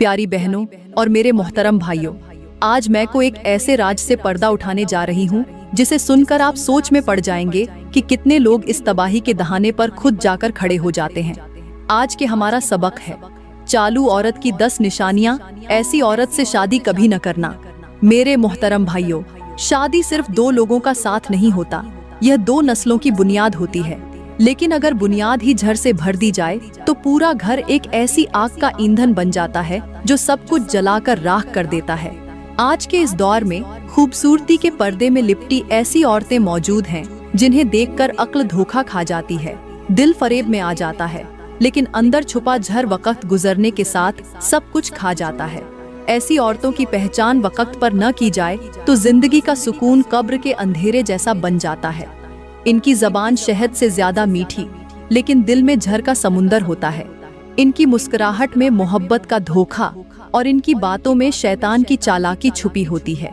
प्यारी बहनों और मेरे मोहतरम भाइयों, आज मैं को एक ऐसे राज से पर्दा उठाने जा रही हूँ जिसे सुनकर आप सोच में पड़ जाएंगे कि कितने लोग इस तबाही के दहाने पर खुद जाकर खड़े हो जाते हैं। आज के हमारा सबक है चालू औरत की 10 निशानियां। ऐसी औरत से शादी कभी न करना। मेरे मोहतरम भाइयों, शादी सिर्फ 2 लोगों का साथ नहीं होता, यह 2 नस्लों की बुनियाद होती है। लेकिन अगर बुनियाद ही जड़ से भर दी जाए तो पूरा घर एक ऐसी आग का ईंधन बन जाता है जो सब कुछ जलाकर राख कर देता है। आज के इस दौर में खूबसूरती के पर्दे में लिपटी ऐसी औरतें मौजूद हैं जिन्हें देखकर अक्ल धोखा खा जाती है, दिल फरेब में आ जाता है, लेकिन अंदर छुपा जहर वक्त गुजरने के साथ सब कुछ खा जाता है। ऐसी औरतों की पहचान वक्त पर न की जाए तो जिंदगी का सुकून कब्र के अंधेरे जैसा बन जाता है। इनकी जबान शहद से ज्यादा मीठी, लेकिन दिल में झर का समुंदर होता है। इनकी मुस्कुराहट में मोहब्बत का धोखा और इनकी बातों में शैतान की चालाकी छुपी होती है।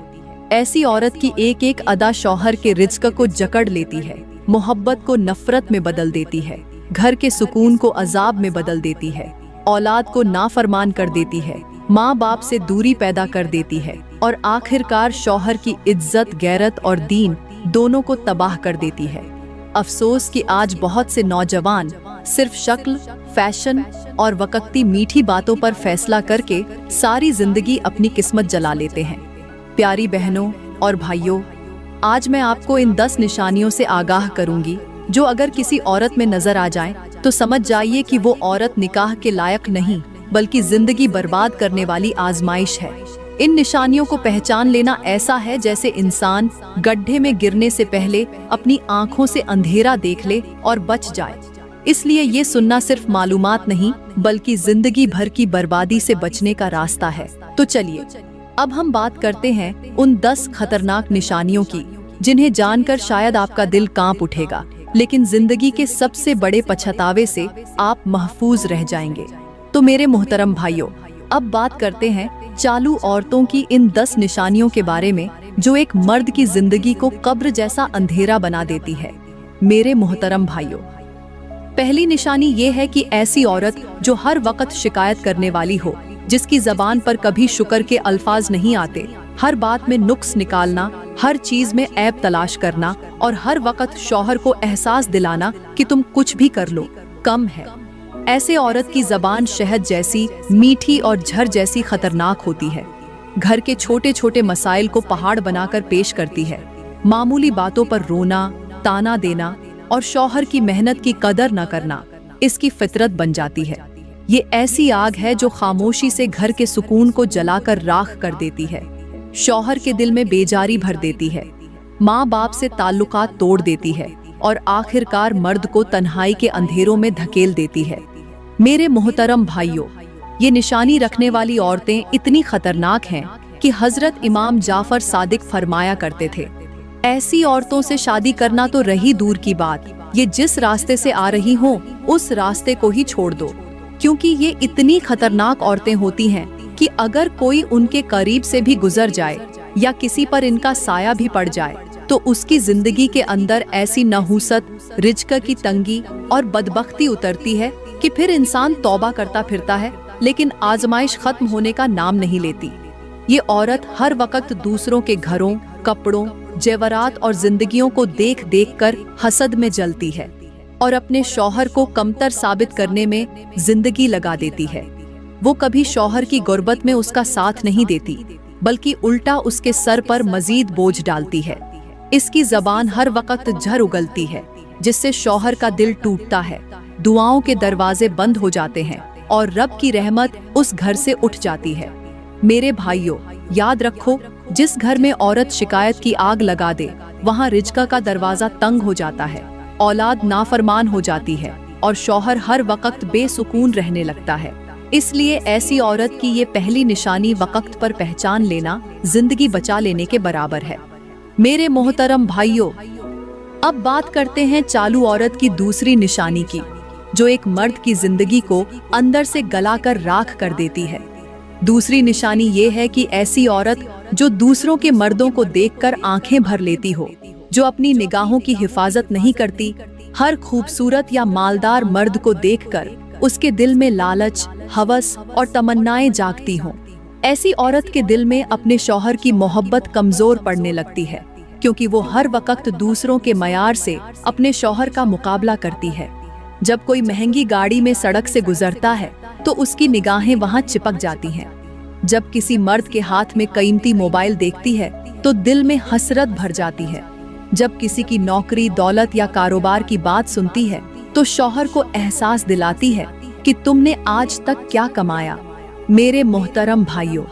ऐसी औरत की एक एक अदा शौहर के रिज्क को जकड़ लेती है, मोहब्बत को नफरत में बदल देती है, घर के सुकून को अजाब में बदल देती है, औलाद को नाफरमान कर देती है, माँ बाप से दूरी पैदा कर देती है और आखिरकार शौहर की इज्जत, गैरत और दीन दोनों को तबाह कर देती है। अफसोस कि आज बहुत से नौजवान सिर्फ शक्ल, फैशन और वक्ती मीठी बातों पर फैसला करके सारी जिंदगी अपनी किस्मत जला लेते हैं। प्यारी बहनों और भाइयों, आज मैं आपको इन 10 निशानियों से आगाह करूंगी जो अगर किसी औरत में नजर आ जाएं तो समझ जाइए कि वो औरत निकाह के लायक नहीं बल्कि जिंदगी बर्बाद करने वाली आजमाइश है। इन निशानियों को पहचान लेना ऐसा है जैसे इंसान गड्ढे में गिरने से पहले अपनी आंखों से अंधेरा देख ले और बच जाए। इसलिए ये सुनना सिर्फ मालूमात नहीं बल्कि जिंदगी भर की बर्बादी से बचने का रास्ता है। तो चलिए अब हम बात करते हैं उन 10 खतरनाक निशानियों की जिन्हें जानकर शायद आपका दिल कांप उठेगा, लेकिन जिंदगी के सबसे बड़े पछतावे से आप महफूज रह जाएंगे। तो मेरे मोहतरम भाइयों, अब बात करते हैं चालू औरतों की इन 10 निशानियों के बारे में जो एक मर्द की जिंदगी को कब्र जैसा अंधेरा बना देती है। मेरे मोहतरम भाइयों, पहली निशानी ये है कि ऐसी औरत जो हर वक्त शिकायत करने वाली हो, जिसकी जबान पर कभी शुक्र के अल्फाज नहीं आते, हर बात में नुक्स निकालना, हर चीज में ऐब तलाश करना और हर वक्त शौहर को एहसास दिलाना कि तुम कुछ भी कर लो कम है। ऐसे औरत की जबान शहद जैसी मीठी और झर जैसी खतरनाक होती है। घर के छोटे छोटे मसाइल को पहाड़ बनाकर पेश करती है। मामूली बातों पर रोना, ताना देना और शौहर की मेहनत की कदर न करना इसकी फितरत बन जाती है। ये ऐसी आग है जो खामोशी से घर के सुकून को जलाकर राख कर देती है, शौहर के दिल में बेजारी भर देती है, माँ बाप से ताल्लुकात तोड़ देती है और आखिरकार मर्द को तन्हाई के अंधेरों में धकेल देती है। मेरे मोहतरम भाइयों, ये निशानी रखने वाली औरतें इतनी खतरनाक हैं कि हजरत इमाम जाफर सादिक फरमाया करते थे, ऐसी औरतों से शादी करना तो रही दूर की बात, ये जिस रास्ते से आ रही हो उस रास्ते को ही छोड़ दो, क्योंकि ये इतनी खतरनाक औरतें होती हैं कि अगर कोई उनके करीब से भी गुजर जाए या किसी पर इनका साया भी पड़ जाए तो उसकी जिंदगी के अंदर ऐसी नहूसत, रिज्क की तंगी और बदबख्ती उतरती है कि फिर इंसान तौबा करता फिरता है लेकिन आजमाइश खत्म होने का नाम नहीं लेती। ये औरत हर वक्त दूसरों के घरों, कपड़ों, जेवरात और जिंदगियों को देख देख कर हसद में जलती है और अपने शौहर को कमतर साबित करने में जिंदगी लगा देती है। वो कभी शौहर की गुर्बत में उसका साथ नहीं देती बल्कि उल्टा उसके सर पर मजीद बोझ डालती है। इसकी जबान हर वक्त झर उगलती है जिससे शौहर का दिल टूटता है, दुआओं के दरवाजे बंद हो जाते हैं और रब की रहमत उस घर से उठ जाती है। मेरे भाइयों, याद रखो, जिस घर में औरत शिकायत की आग लगा दे वहाँ रिज्क का दरवाजा तंग हो जाता है, औलाद नाफरमान हो जाती है और शौहर हर वक्त बेसुकून रहने लगता है। इसलिए ऐसी औरत की ये पहली निशानी वक्त पर पहचान लेना जिंदगी बचा लेने के बराबर है। मेरे मोहतरम भाइयों, अब बात करते हैं चालू औरत की दूसरी निशानी की जो एक मर्द की जिंदगी को अंदर से गलाकर राख कर देती है। दूसरी निशानी ये है कि ऐसी औरत जो दूसरों के मर्दों को देखकर आंखें भर लेती हो, जो अपनी निगाहों की हिफाजत नहीं करती, हर खूबसूरत या मालदार मर्द को देखकर उसके दिल में लालच, हवस और तमन्नाएं जागती हों। ऐसी औरत के दिल में अपने शौहर की मोहब्बत कमजोर पड़ने लगती है, क्योंकि वो हर वक्त दूसरों के मयार से अपने शौहर का मुकाबला करती है। जब कोई महंगी गाड़ी में सड़क से गुजरता है तो उसकी निगाहें वहां चिपक जाती हैं। जब किसी मर्द के हाथ में कीमती मोबाइल देखती है तो दिल में हसरत भर जाती है। जब किसी की नौकरी, दौलत या कारोबार की बात सुनती है तो शौहर को एहसास दिलाती है कि तुमने आज तक क्या कमाया। मेरे मोहतरम भाइयों,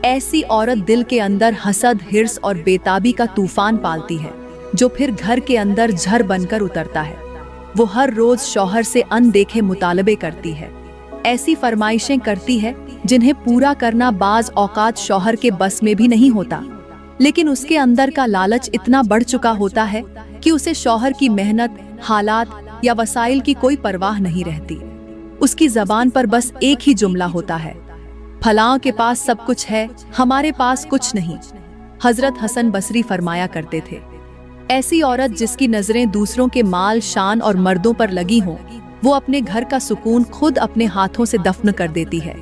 ऐसी औरत दिल के अंदर हसद, हिर्स और बेताबी का तूफान पालती है, जो फिर घर के अंदर झर बनकर उतरता है। वो हर रोज शौहर से अनदेखे मुतालबे करती है, ऐसी फरमाइशें करती है जिन्हें पूरा करना बाज औकात शौहर के बस में भी नहीं होता। लेकिन उसके अंदर का लालच इतना बढ़ चुका होता है कि उसे शौहर की मेहनत, हालात या वसाइल की कोई परवाह नहीं रहती। उसकी जबान पर बस एक ही जुमला होता है, फलां के पास सब कुछ है, हमारे पास कुछ नहीं। हजरत हसन बसरी फरमाया करते थे, ऐसी औरत जिसकी नजरें दूसरों के माल, शान और मर्दों पर लगी हों, वो अपने घर का सुकून खुद अपने हाथों से दफन कर देती है।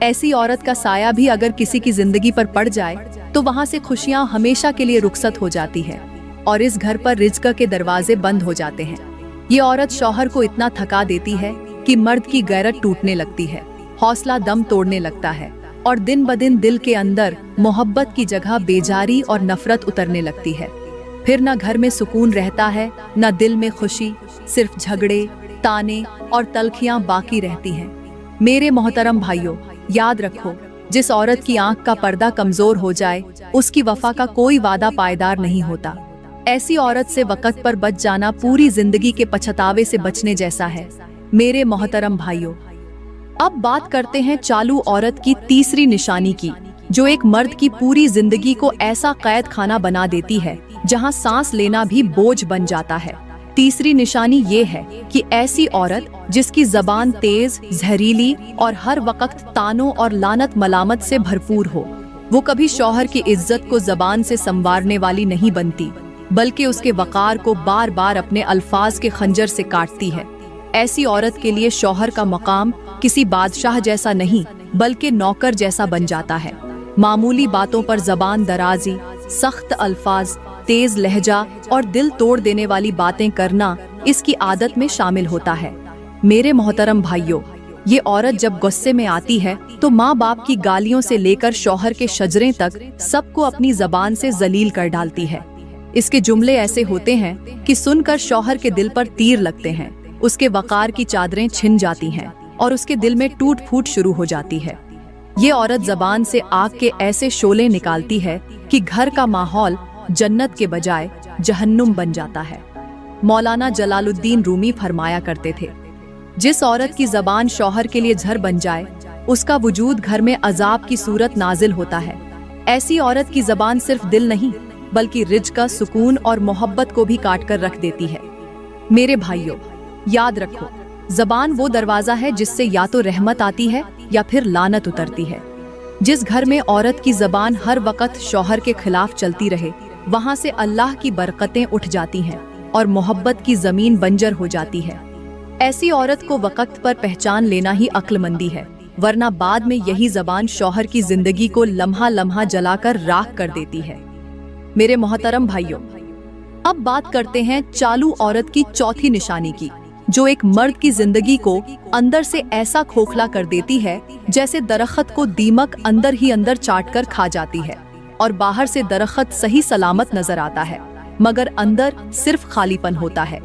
ऐसी औरत का साया भी अगर किसी की जिंदगी पर पड़ जाए तो वहां से खुशियां हमेशा के लिए रुखसत हो जाती है और इस घर पर रिज्क के दरवाजे बंद हो जाते हैं। ये औरत शौहर को इतना थका देती है कि मर्द की गैरत टूटने लगती है, हौसला दम तोड़ने लगता है और दिन ब दिन दिल के अंदर मोहब्बत की जगह बेजारी और नफरत उतरने लगती है। फिर न घर में सुकून रहता है, न दिल में खुशी, सिर्फ झगड़े, ताने और तलखियां बाकी रहती हैं। मेरे मोहतरम भाइयों, याद रखो, जिस औरत की आंख का पर्दा कमजोर हो जाए उसकी वफा का कोई वादा पायदार नहीं होता। ऐसी औरत से वक़्त पर बच जाना पूरी जिंदगी के पछतावे से बचने जैसा है। मेरे मोहतरम भाइयों, अब बात करते हैं चालू औरत की तीसरी निशानी की, जो एक मर्द की पूरी जिंदगी को ऐसा कैद खाना बना देती है जहां सांस लेना भी बोझ बन जाता है। तीसरी निशानी ये है कि ऐसी औरत जिसकी जबान तेज, जहरीली और हर वक्त तानों और लानत मलामत से भरपूर हो। वो कभी शौहर की इज्जत को जबान से संवारने वाली नहीं बनती, बल्कि उसके वकार को बार बार अपने अल्फाज के खंजर से काटती है। ऐसी औरत के लिए शौहर का मकाम किसी बादशाह जैसा नहीं, बल्कि नौकर जैसा बन जाता है। मामूली बातों पर जबान दराजी, सख्त अल्फाज, तेज लहजा और दिल तोड़ देने वाली बातें करना इसकी आदत में शामिल होता है। मेरे मोहतरम भाइयों, ये औरत जब गुस्से में आती है तो माँ बाप की गालियों से लेकर शौहर के शजरे तक सबको अपनी जबान से जलील कर डालती है। इसके जुमले ऐसे होते हैं कि सुनकर शौहर के दिल पर तीर लगते हैं, उसके वकार की चादरें छिन जाती हैं और उसके दिल में टूट फूट शुरू हो जाती है। ये औरत जबान से आग के ऐसे शोले निकालती है कि घर का माहौल जन्नत के बजाय जहन्नुम बन जाता है। मौलाना जलालुद्दीन रूमी फरमाया करते थे, जिस औरत की जबान शौहर के लिए झर बन जाए उसका वजूद घर में अजाब की सूरत नाजिल होता है। ऐसी औरत की जबान सिर्फ दिल नहीं बल्कि रिज्क, सुकून और मोहब्बत को भी काट कर रख देती है। मेरे भाइयों, याद रखो, जबान वो दरवाजा है जिससे या तो रहमत आती है या फिर लानत उतरती है। जिस घर में औरत की जबान हर वक्त शौहर के खिलाफ चलती रहे, वहां से अल्लाह की बरकतें उठ जाती हैं और मोहब्बत की जमीन बंजर हो जाती है। ऐसी औरत को वक्त पर पहचान लेना ही अक्लमंदी है, वरना बाद में यही जबान शौहर की जिंदगी को लम्हा लम्हा जलाकर राख कर देती है। मेरे मोहतरम भाइयों, अब बात करते हैं चालू औरत की चौथी निशानी की, जो एक मर्द की जिंदगी को अंदर से ऐसा खोखला कर देती है जैसे दरख्त को दीमक अंदर ही अंदर चाट कर खा जाती है और बाहर से दरख्त सही सलामत नजर आता है, मगर अंदर सिर्फ खालीपन होता है।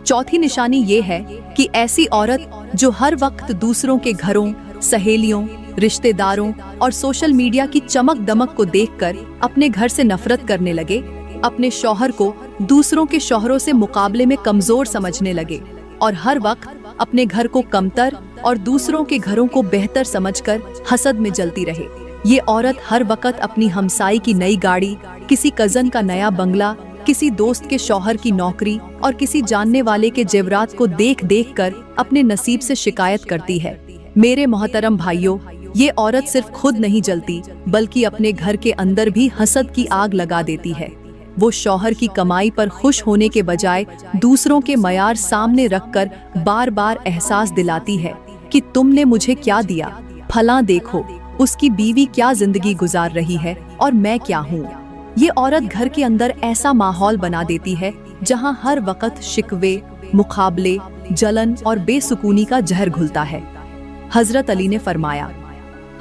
चौथी निशानी ये है कि ऐसी औरत जो हर वक्त दूसरों के घरों, सहेलियों, रिश्तेदारों और सोशल मीडिया की चमक दमक को देखकर अपने घर से नफरत करने लगे, अपने शौहर को दूसरों के शौहरों से मुकाबले में कमजोर समझने लगे और हर वक्त अपने घर को कमतर और दूसरों के घरों को बेहतर समझकर हसद में जलती रहे। ये औरत हर वक्त अपनी हमसाई की नई गाड़ी, किसी कजन का नया बंगला, किसी दोस्त के शौहर की नौकरी और किसी जानने वाले के जेवरात को देख देख कर अपने नसीब से शिकायत करती है। मेरे मोहतरम भाइयों, ये औरत सिर्फ खुद नहीं जलती बल्कि अपने घर के अंदर भी हसद की आग लगा देती है। वो शौहर की कमाई पर खुश होने के बजाय दूसरों के मयार सामने रखकर बार बार एहसास दिलाती है कि तुमने मुझे क्या दिया, फलां देखो उसकी बीवी क्या जिंदगी गुजार रही है और मैं क्या हूँ। ये औरत घर के अंदर ऐसा माहौल बना देती है जहाँ हर वक्त शिकवे, मुकाबले, जलन और बेसुकूनी का जहर घुलता है। हजरत अली ने फरमाया,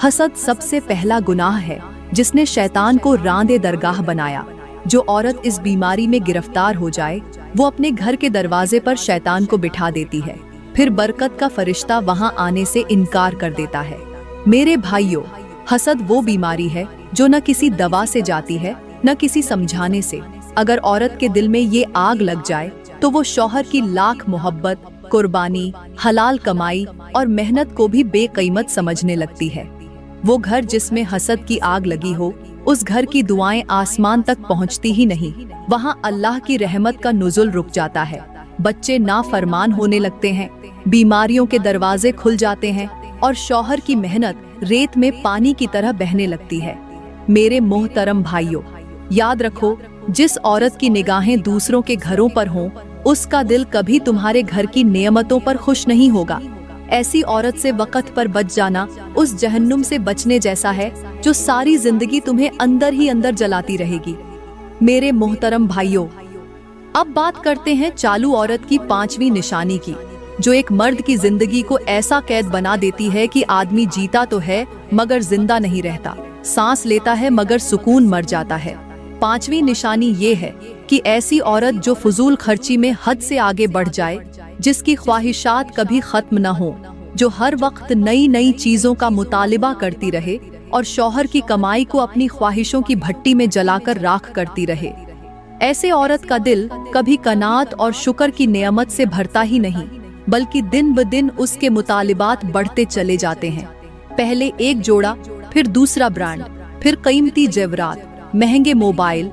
हसद सबसे पहला गुनाह है जिसने शैतान को रांदे दरगाह बनाया। जो औरत इस बीमारी में गिरफ्तार हो जाए वो अपने घर के दरवाजे पर शैतान को बिठा देती है, फिर बरकत का फरिश्ता वहां आने से इनकार कर देता है। मेरे भाइयों, हसद वो बीमारी है जो न किसी दवा से जाती है न किसी समझाने से। अगर औरत के दिल में ये आग लग जाए तो वो शौहर की लाख मोहब्बत, कुर्बानी, हलाल कमाई और मेहनत को भी बेकीमत समझने लगती है। वो घर जिसमें हसद की आग लगी हो, उस घर की दुआएं आसमान तक पहुंचती ही नहीं। वहां अल्लाह की रहमत का नुज़ुल रुक जाता है, बच्चे नाफरमान होने लगते हैं, बीमारियों के दरवाजे खुल जाते हैं और शौहर की मेहनत रेत में पानी की तरह बहने लगती है। मेरे मोहतरम भाइयों, याद रखो, जिस औरत की निगाहें दूसरों के घरों पर हों, उसका दिल कभी तुम्हारे घर की नेमतों पर खुश नहीं होगा। ऐसी औरत से वक़्त पर बच जाना उस जहन्नुम से बचने जैसा है जो सारी जिंदगी तुम्हें अंदर ही अंदर जलाती रहेगी। मेरे मोहतरम भाइयों, अब बात करते हैं चालू औरत की 5वीं निशानी की, जो एक मर्द की जिंदगी को ऐसा कैद बना देती है कि आदमी जीता तो है मगर जिंदा नहीं रहता, सांस लेता है मगर सुकून मर जाता है। 5वीं निशानी ये है कि ऐसी औरत जो फजूल खर्ची में हद से आगे बढ़ जाए, जिसकी ख्वाहिशात कभी खत्म न हो, जो हर वक्त नई नई चीजों का मुतालिबा करती रहे और शौहर की कमाई को अपनी ख्वाहिशों की भट्टी में जलाकर राख करती रहे। ऐसे औरत का दिल कभी कनात और शुक्र की नेमत से भरता ही नहीं, बल्कि दिन ब दिन उसके मुतालिबात बढ़ते चले जाते हैं। पहले एक जोड़ा, फिर दूसरा ब्रांड, फिर कीमती जेवरात, महंगे मोबाइल,